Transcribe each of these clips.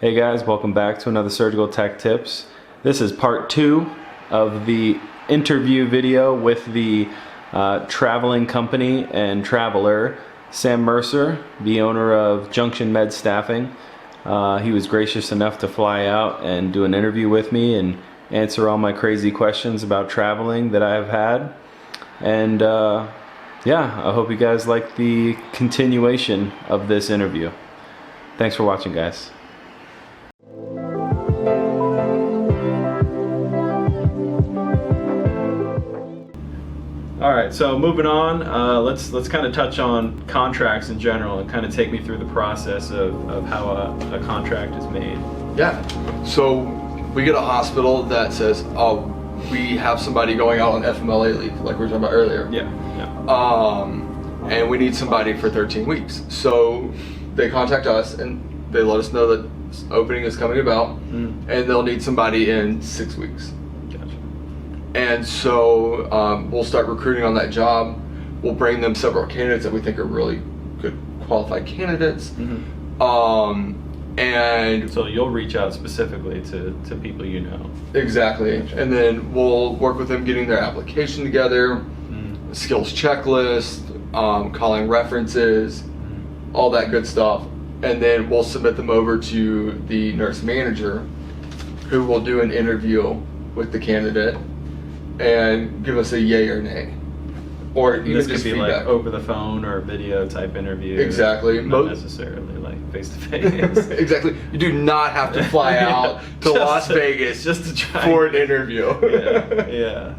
Hey guys, welcome back to another Surgical Tech Tips. This is part 2 of the interview video with the traveling company and traveler, Sam Mercer, the owner of Junction Med Staffing. He was gracious enough to fly out and do an interview with me and answer all my crazy questions about traveling that I have had. And yeah, I hope you guys like the continuation of this interview. Thanks for watching, guys. All right, so moving on, let's kind of touch on contracts in general and kind of take me through the process of how a contract is made. Yeah, so we get a hospital that says, oh, we have somebody going out on FMLA leave, like we were talking about earlier. Yeah. And we need somebody for 13 weeks. So they contact us and they let us know that this opening is coming about, and they'll need somebody in 6 weeks. And so we'll start recruiting on that job. We'll bring them several candidates that we think are really good qualified candidates. And so you'll reach out specifically to people you know. Exactly. Gotcha. And then we'll work with them getting their application together, skills checklist, calling references, all that good stuff. And then we'll submit them over to the nurse manager, who will do an interview with the candidate and give us a yay or nay, or even this just could be feedback. like over the phone or a video type interview. Exactly. Not necessarily like face to face. Exactly. You do not have to fly out to Las Vegas just to try for an interview. Yeah.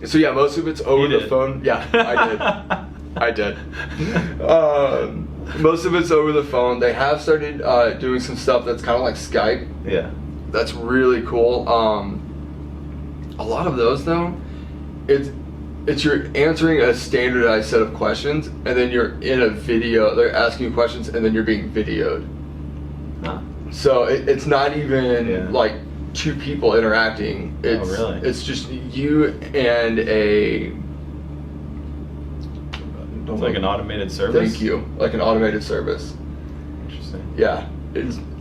So yeah, most of it's over the phone. Yeah, I did. Most of it's over the phone. They have started doing some stuff that's kind of like Skype. Yeah. That's really cool. A lot of those though, it's you're answering a standardized set of questions, and then you're in a video. They're asking you questions, and then you're being videoed. Huh. So it's not even like two people interacting. It's, really? It's just you and a. It's like an automated service? Thank you. Like an automated service. Interesting. Yeah.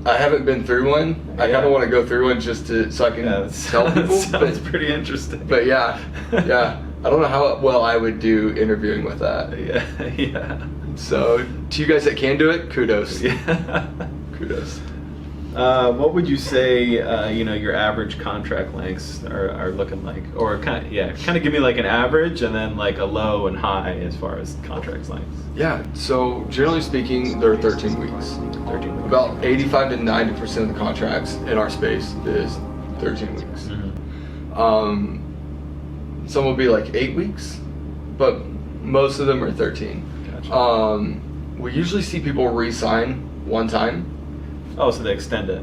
I haven't been through one. I kind of want to go through one just so I can tell people. That sounds pretty interesting. But yeah. I don't know how well I would do interviewing with that. Yeah. So to you guys that can do it, kudos. Yeah. Kudos. What would you say, your average contract lengths are looking like? Or kind of give me like an average and then like a low and high as far as contract lengths. Yeah, so generally speaking, they're 13 weeks. 13 weeks. About 85 to 90% of the contracts in our space is 13 weeks. Some will be like 8 weeks, but most of them are 13. Gotcha. We usually see people re-sign one time. Oh, so they extend it.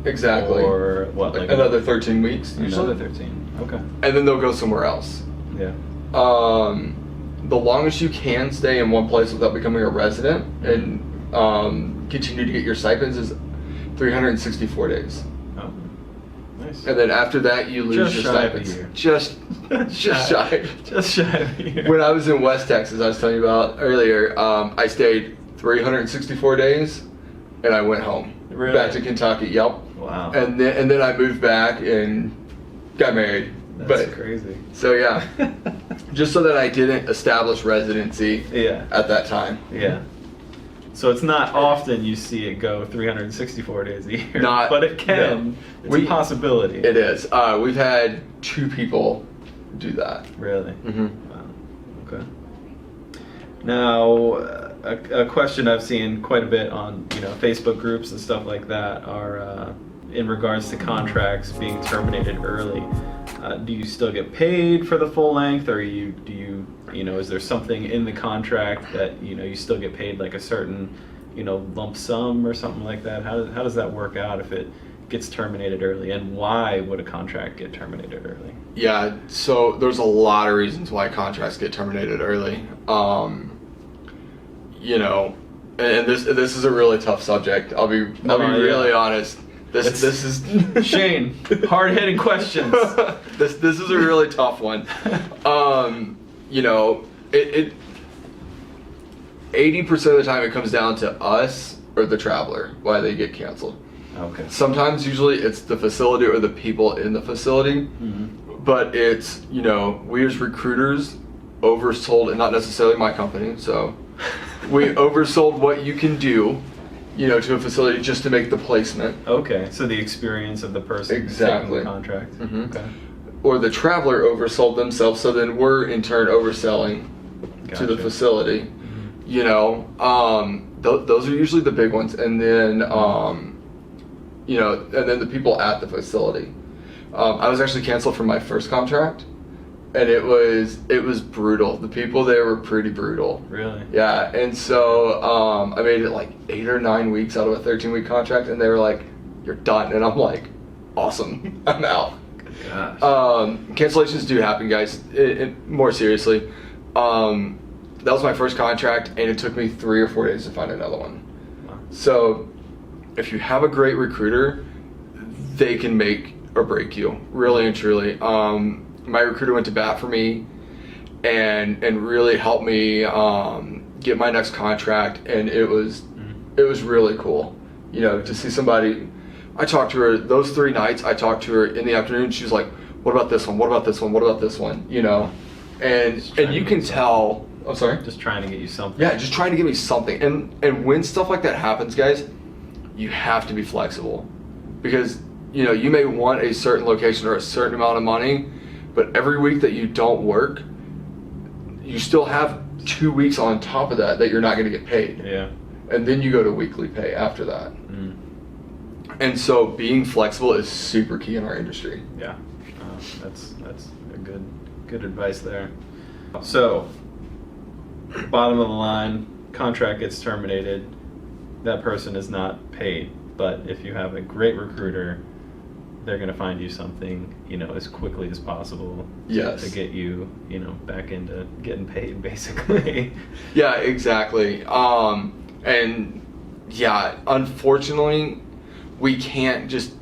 Exactly. Or what? Like another 13 weeks. Another 13. Okay. And then they'll go somewhere else. Yeah. The longest you can stay in one place without becoming a resident and continue to get your stipends is 364 days. Oh, nice. And then after that, you lose your stipends. Just shy. Just shy of a year. When I was in West Texas, I was telling you about earlier, I stayed 364 days, and I went home. Really? Back to Kentucky. Yep. Wow. And then I moved back and got married. That's crazy. So yeah, just so that I didn't establish residency. At that time. Yeah. So it's not often you see it go 364 days a year. But it can. No. It's a possibility. It is. We've had 2 people do that. Really? Wow. Okay. Now, a question I've seen quite a bit on Facebook groups and stuff like that are in regards to contracts being terminated early. Do you still get paid for the full length, or is there something in the contract that you still get paid like a certain lump sum or something like that? How does that work out if it gets terminated early, and why would a contract get terminated early? Yeah, so there's a lot of reasons why contracts get terminated early. And this is a really tough subject. I'll be really honest. This is Shane, hard-hitting questions. This is a really tough one. 80% of the time it comes down to us or the traveler, why they get canceled. Okay. Sometimes, usually, it's the facility or the people in the facility, but it's, you know, we as recruiters oversold, and not necessarily my company, so we oversold what you can do, you know, to a facility just to make the placement. Okay, so the experience of the person Exactly. taking the contract. Okay. Or the traveler oversold themselves, so then we're in turn overselling to the Gotcha. facility. You know, those are usually the big ones, and then you know, and then the people at the facility. I was actually canceled from my first contract, and it was brutal. The people there were pretty brutal. Really? Yeah, and so I made it like 8 or 9 weeks out of a 13-week contract, and they were like, "You're done," and I'm like, "Awesome, I'm out." Gosh. Cancellations do happen, guys. More seriously, that was my first contract, and it took me 3 or 4 days to find another one. Wow. So, if you have a great recruiter, they can make or break you, really and truly. My recruiter went to bat for me, and really helped me get my next contract, and it was really cool, you know, to see somebody. I talked to her those 3 nights. I talked to her in the afternoon. She was like, "What about this one? What about this one? What about this one?" You know, and you can tell. I'm sorry. Just trying to get you something. Yeah, just trying to give me something. And when stuff like that happens, guys, you have to be flexible, because you know, you may want a certain location or a certain amount of money, but every week that you don't work, you still have 2 weeks on top of that you're not going to get paid. Yeah. And then you go to weekly pay after that. And so being flexible is super key in our industry. Yeah. That's a good advice there. So, bottom of the line, contract gets terminated, that person is not paid. But if you have a great recruiter, they're going to find you something, you know, as quickly as possible Yes. to get you, you know, back into getting paid, basically. Yeah, exactly. And yeah, unfortunately, we can't just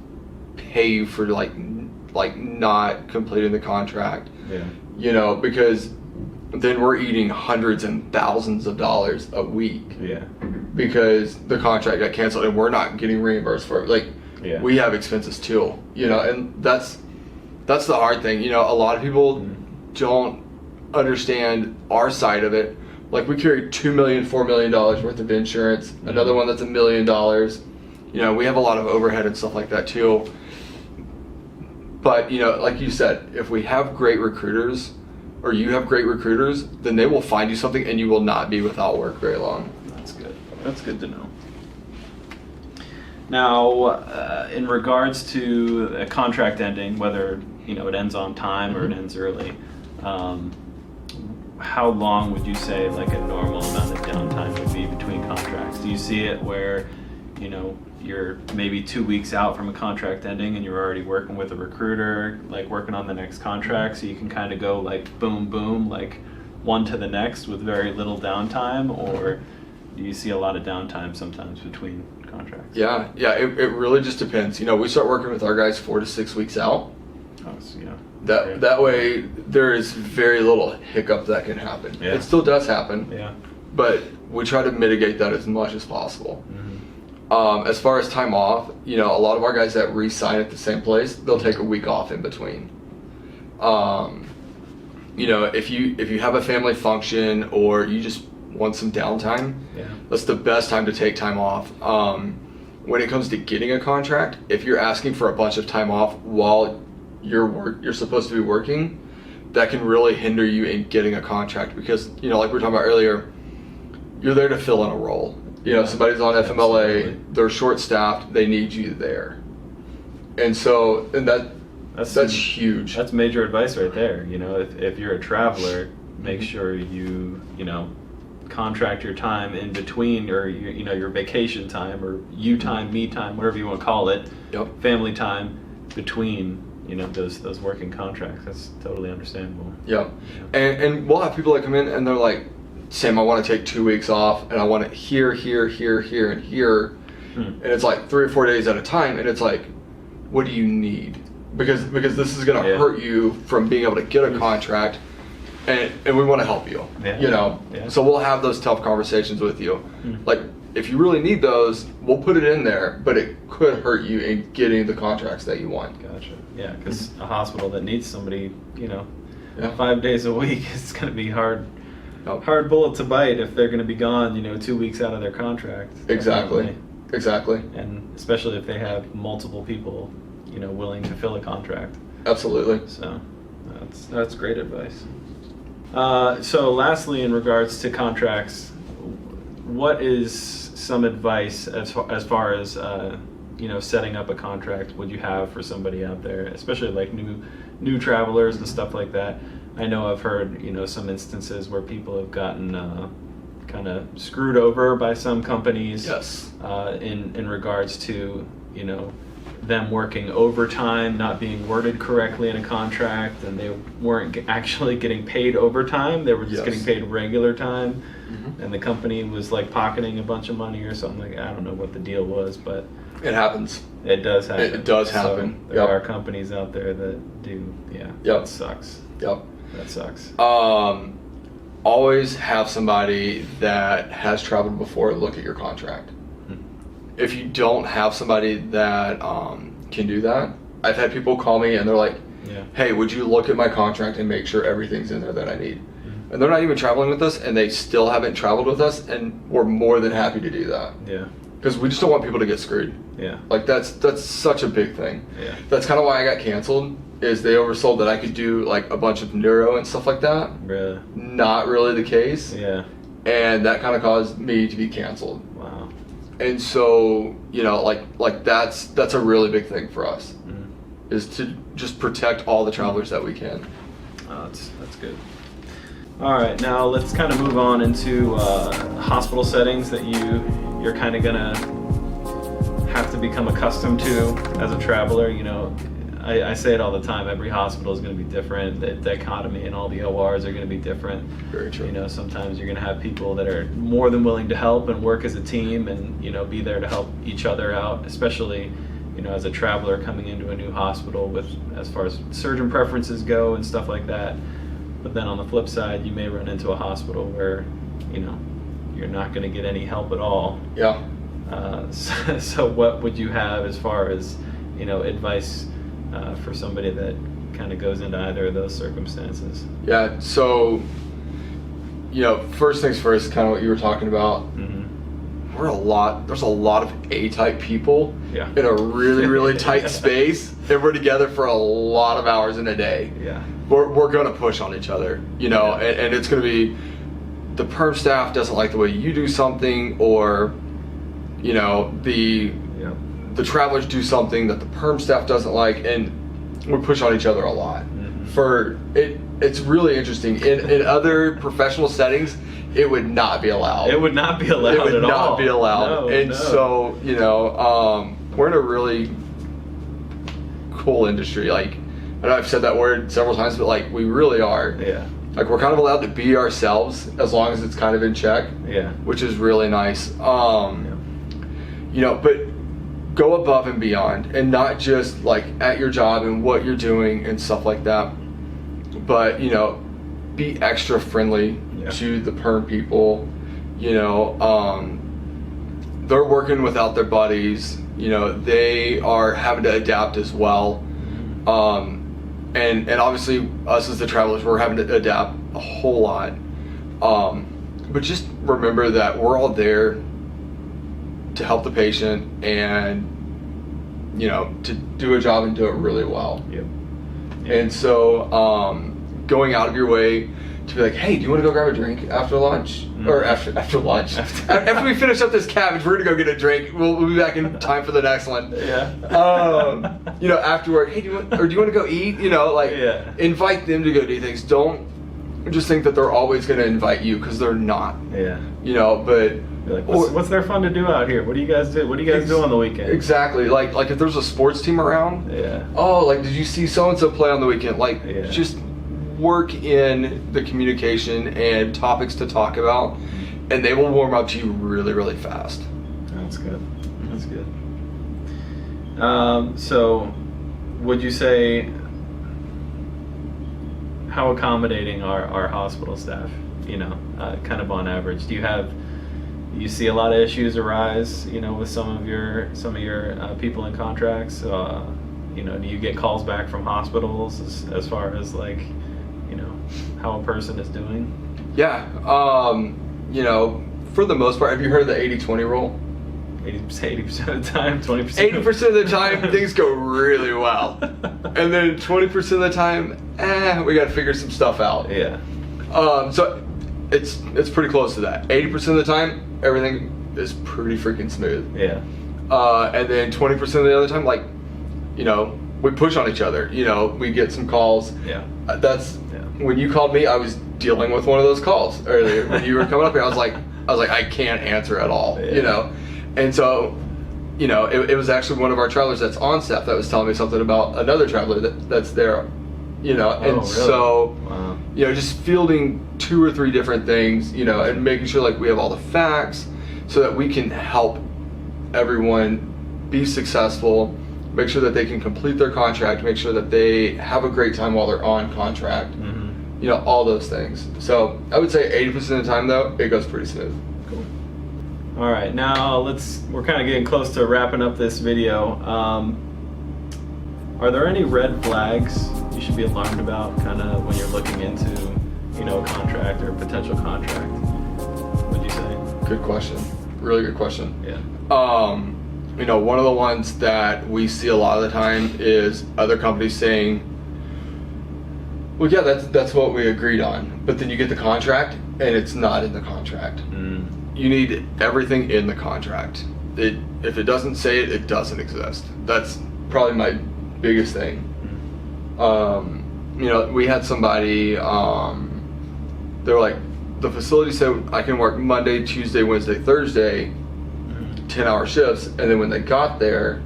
pay you for like not completing the contract. Yeah. You know, because then we're eating hundreds and thousands of dollars a week. Yeah. Because the contract got canceled and we're not getting reimbursed for it. Like, Yeah. we have expenses too, you know, and that's the hard thing. You know, a lot of people don't understand our side of it. Like, we carry $2 million, $4 million worth of insurance. Another one that's $1 million. You know, we have a lot of overhead and stuff like that too. But, you know, like you said, if we have great recruiters, or you have great recruiters, then they will find you something and you will not be without work very long. That's good. That's good to know. Now, in regards to a contract ending, whether, you know, it ends on time or it ends early, how long would you say like a normal amount of downtime would be between contracts? Do you see it where, you know, you're maybe 2 weeks out from a contract ending and you're already working with a recruiter, like working on the next contract, so you can kind of go like boom, boom, like one to the next with very little downtime? Or do you see a lot of downtime sometimes between contracts? Yeah, it really just depends. You know, we start working with our guys 4 to 6 weeks out. Oh, so, yeah. That way there is very little hiccup that can happen. Yeah. It still does happen, Yeah. but we try to mitigate that as much as possible. As far as time off, you know, a lot of our guys that re-sign at the same place, they'll take a week off in between. You know, if you have a family function or you just want some downtime, that's the best time to take time off. When it comes to getting a contract, if you're asking for a bunch of time off while you're supposed to be working, that can really hinder you in getting a contract, because, you know, like we were talking about earlier, you're there to fill in a role. You know, somebody's on FMLA, Absolutely. they're short-staffed, they need you there. And so, that's huge. That's major advice right there. You know, if you're a traveler, make sure you know, contract your time in between, or you know, your vacation time, or you time, me time, whatever you want to call it. Yep. Family time between, you know, those working contracts. That's totally understandable. Yep. And we'll have people that come in and they're like, "Sam, I want to take 2 weeks off, and I want it here, here, here, here, and here." And it's like 3 or 4 days at a time, and it's like, what do you need? Because this is going to hurt you from being able to get a contract, and we want to help you. Yeah. You know, Yeah. so we'll have those tough conversations with you. Like, if you really need those, we'll put it in there, but it could hurt you in getting the contracts that you want. Gotcha. Yeah, because a hospital that needs somebody, Yeah. 5 days a week, it's going to be hard Yep. hard bullet to bite if they're going to be gone, 2 weeks out of their contract. Exactly. Definitely. Exactly. And especially if they have multiple people, willing to fill a contract. Absolutely. So that's great advice. So lastly, in regards to contracts, what is some advice as far as setting up a contract would you have for somebody out there, especially like new travelers and stuff like that? I know I've heard some instances where people have gotten kind of screwed over by some companies. Yes. In regards to them working overtime, not being worded correctly in a contract, and they weren't actually getting paid overtime. They were just Yes. getting paid regular time, Mm-hmm. and the company was like pocketing a bunch of money or something. Like, I don't know what the deal was, but It happens. it does happen. It does happen. So there Yep. are companies out there that do. Yeah. Yep. That sucks. Yep. That sucks. Always have somebody that has traveled before look at your contract. If you don't have somebody that can do that, I've had people call me and they're like, Yeah. hey, would you look at my contract and make sure everything's in there that I need? And they're not even traveling with us, and they still haven't traveled with us, and we're more than happy to do that. Yeah. Because we just don't want people to get screwed. Yeah. Like that's such a big thing. Yeah. That's kind of why I got canceled, is they oversold that I could do like a bunch of neuro and stuff like that. Really. Not really the case. Yeah. And that kind of caused me to be canceled. Wow. And so, like that's a really big thing for us, is to just protect all the travelers that we can. Oh, that's good. All right, now let's kind of move on into hospital settings that you're kind of gonna have to become accustomed to as a traveler. I say it all the time. Every hospital is going to be different. The dichotomy and all the ORs are going to be different. Very true. Sometimes you're going to have people that are more than willing to help and work as a team and be there to help each other out, especially as a traveler coming into a new hospital with as far as surgeon preferences go and stuff like that. But then on the flip side, you may run into a hospital where you're not going to get any help at all. Yeah. So what would you have as far as advice for somebody that kind of goes into either of those circumstances? Yeah. So, first things first, kind of what you were talking about. Mm-hmm. There's a lot of A-type people Yeah. in a really, really tight space, and we're together for a lot of hours in a day. Yeah. We're going to push on each other, and it's going to be the perm staff doesn't like the way you do something, or the travelers do something that the perm staff doesn't like, and we push on each other a lot. Mm-hmm. It's really interesting. In other professional settings, it would not be allowed. It would not be allowed at all. It would not be allowed. No. So, we're in a really cool industry. Like, I know I've said that word several times, but like, we really are. Yeah. Like, we're kind of allowed to be ourselves as long as it's kind of in check. Yeah. Which is really nice. But go above and beyond, and not just like at your job and what you're doing and stuff like that, but be extra friendly to the perm people. They're working without their buddies. They are having to adapt as well. And obviously us as the travelers, we're having to adapt a whole lot. But just remember that we're all there to help the patient and to do a job and do it really well. Yep. And so going out of your way to be like, hey, do you want to go grab a drink after lunch? Or after lunch. After we finish up this cabbage, we're gonna go get a drink. We'll be back in time for the next one. Yeah. Afterward, hey, do you want to go eat? Invite them to go do things. Don't just think that they're always gonna invite you, because they're not. Yeah. But Like, what's there fun to do out here? What do you guys do? What do you guys do on the weekend? Exactly. Like if there's a sports team around. Yeah. Oh, like, did you see so and so play on the weekend? Like, just work in the communication and topics to talk about, and they will warm up to you really, really fast. That's good. That's good. So, would you say, how accommodating are our hospital staff? Kind of on average, do you have you see a lot of issues arise, with some of your people in contracts. Do you get calls back from hospitals as far as like, how a person is doing? Yeah. For the most part, have you heard of the 80-20 rule? 80% of the time, 20%. 80% of the time, things go really well, and then 20% of the time, we got to figure some stuff out. Yeah. So it's pretty close to that. 80% of the time, everything is pretty freaking smooth. Yeah. And then 20% of the other time, like, we push on each other. We get some calls. Yeah. When you called me, I was dealing with one of those calls earlier. When you were coming up here, I was like, I can't answer at all. Yeah. And so, it was actually one of our travelers that's on staff that was telling me something about another traveler that's there. And really? So, wow. just fielding 2 or 3 different things, and making sure like we have all the facts so that we can help everyone be successful, make sure that they can complete their contract, make sure that they have a great time while they're on contract, all those things. So I would say 80% of the time though, it goes pretty smooth. Cool. All right, now we're kind of getting close to wrapping up this video. Are there any red flags you should be alarmed about kind of when you're looking into, a contract or a potential contract, would you say? Good question. Really good question. Yeah. One of the ones that we see a lot of the time is other companies saying, well, yeah, that's what we agreed on. But then you get the contract and it's not in the contract. You need everything in the contract. If it doesn't say it, it doesn't exist. That's probably my biggest thing. We had somebody, they were like, the facility said I can work Monday, Tuesday, Wednesday, Thursday, 10-hour shifts, and then when they got there,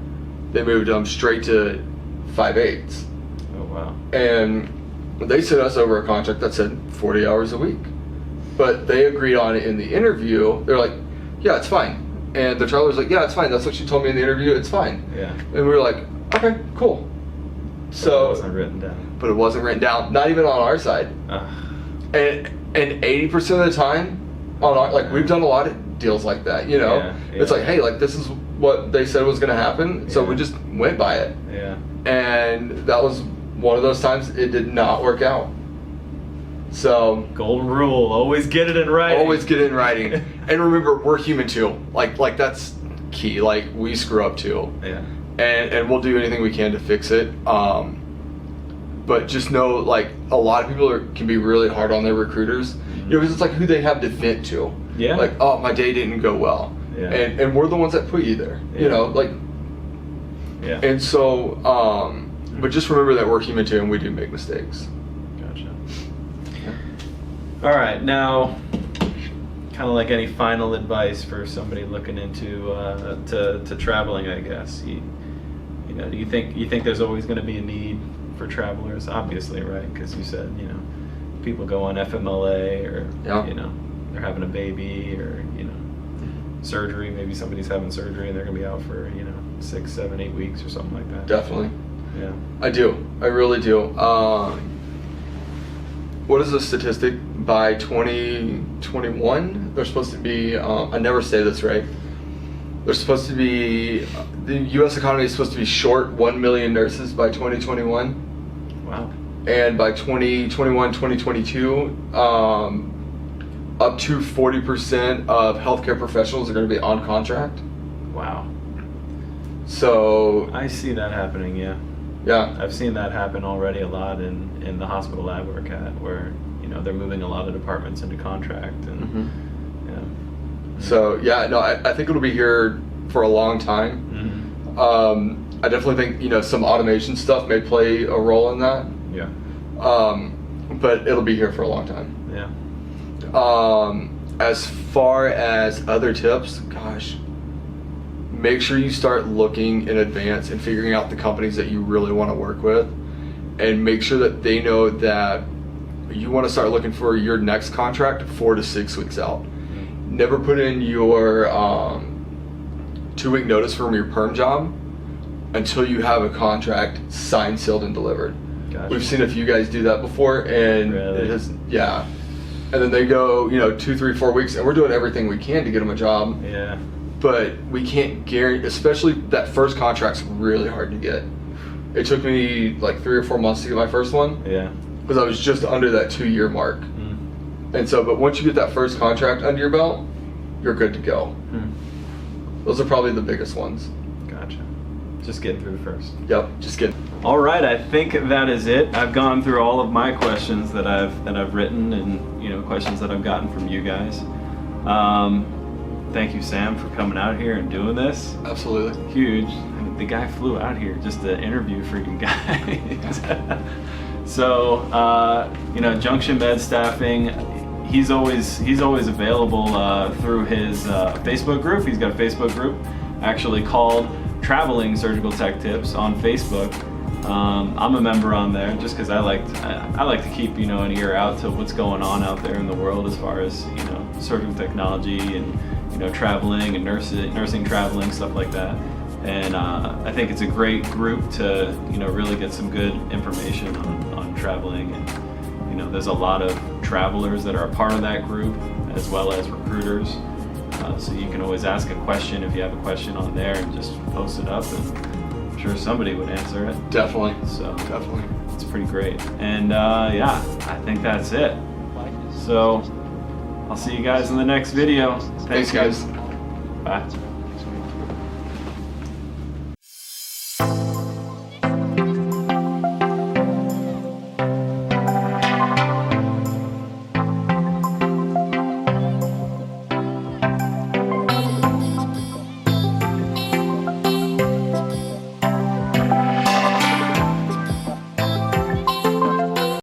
they moved them straight to 5/8. Oh, wow. And they sent us over a contract that said 40 hours a week. But they agreed on it in the interview. They're like, yeah, it's fine. And the traveler's like, yeah, it's fine. That's what you told me in the interview. It's fine. Yeah. And we were like, okay, cool. So, it wasn't written down. But it wasn't written down. Not even on our side. And 80% of the time, we've done a lot of deals like that, Yeah. It's like, hey, like this is what they said was going to happen, so we just went by it. Yeah. And that was one of those times it did not work out. So golden rule: always get it in writing. Always get it in writing. And remember, we're human too. Like that's key. Like we screw up too. Yeah. And we'll do anything we can to fix it. But just know, like, a lot of people can be really hard on their recruiters. Because it's like who they have to vent to. Yeah. Like, oh, my day didn't go well. Yeah. And we're the ones that put you there. Yeah. Yeah. And so, but just remember that we're human too, and we do make mistakes. Gotcha. Yeah. All right, now, kind of like any final advice for somebody looking into to traveling, I guess. Do you think there's always going to be a need for travelers? Obviously, right? Because you said people go on FMLA or they're having a baby or surgery. Maybe somebody's having surgery and they're going to be out for 6, 7, 8 weeks or something like that. Definitely. Yeah. I do. I really do. What is the statistic? By 2021, there's supposed to be, I never say this right, there's supposed to be, the U.S. economy is supposed to be short 1 million nurses by 2021. Wow. And by 2021, 2022, up to 40% of healthcare professionals are going to be on contract. Wow. So I see that happening, yeah. Yeah. I've seen that happen already a lot in the hospital I work at, where they're moving a lot of departments into contract, and So I think it'll be here for a long time. I definitely think some automation stuff may play a role in that. Yeah. But it'll be here for a long time. Yeah. As far as other tips, gosh, make sure you start looking in advance and figuring out the companies that you really want to work with, and make sure that they know that you want to start looking for your next contract 4 to 6 weeks out. Never put in your 2-week notice from your perm job until you have a contract signed, sealed, and delivered. Gotcha. We've seen a few guys do that before, and Really? it has, yeah. and then they go, you know, 2, 3, 4 weeks, and we're doing everything we can to get them a job. Yeah. But we can't guarantee, especially that first contract's really hard to get. It took me like 3 or 4 months to get my first one. Yeah. Because I was just under that 2-year mark. And so, but once you get that first contract under your belt, you're good to go. Those are probably the biggest ones. Gotcha. Just getting through the first. Yep, just kidding. All right, I think that is it. I've gone through all of my questions that I've written, and you know, questions that I've gotten from you guys. Thank you, Sam, for coming out here and doing this. Absolutely. Huge. I mean, the guy flew out here just to interview for you guys. So, you know, Junction Med Staffing, he's always available through his Facebook group. He's got a Facebook group actually called Traveling Surgical Tech Tips on Facebook. I'm a member on there just because I like to keep, you know, an ear out to what's going on out there in the world as far as, you know, surgical technology and, you know, traveling and nursing traveling, stuff like that. And I think it's a great group to, you know, really get some good information on traveling. And, you know, there's a lot of travelers that are a part of that group as well as recruiters. So you can always ask a question if you have a question on there and just post it up, and I'm sure somebody would answer it. Definitely. So definitely. It's pretty great. And yeah, I think that's it. So I'll see you guys in the next video. Thanks guys. Bye.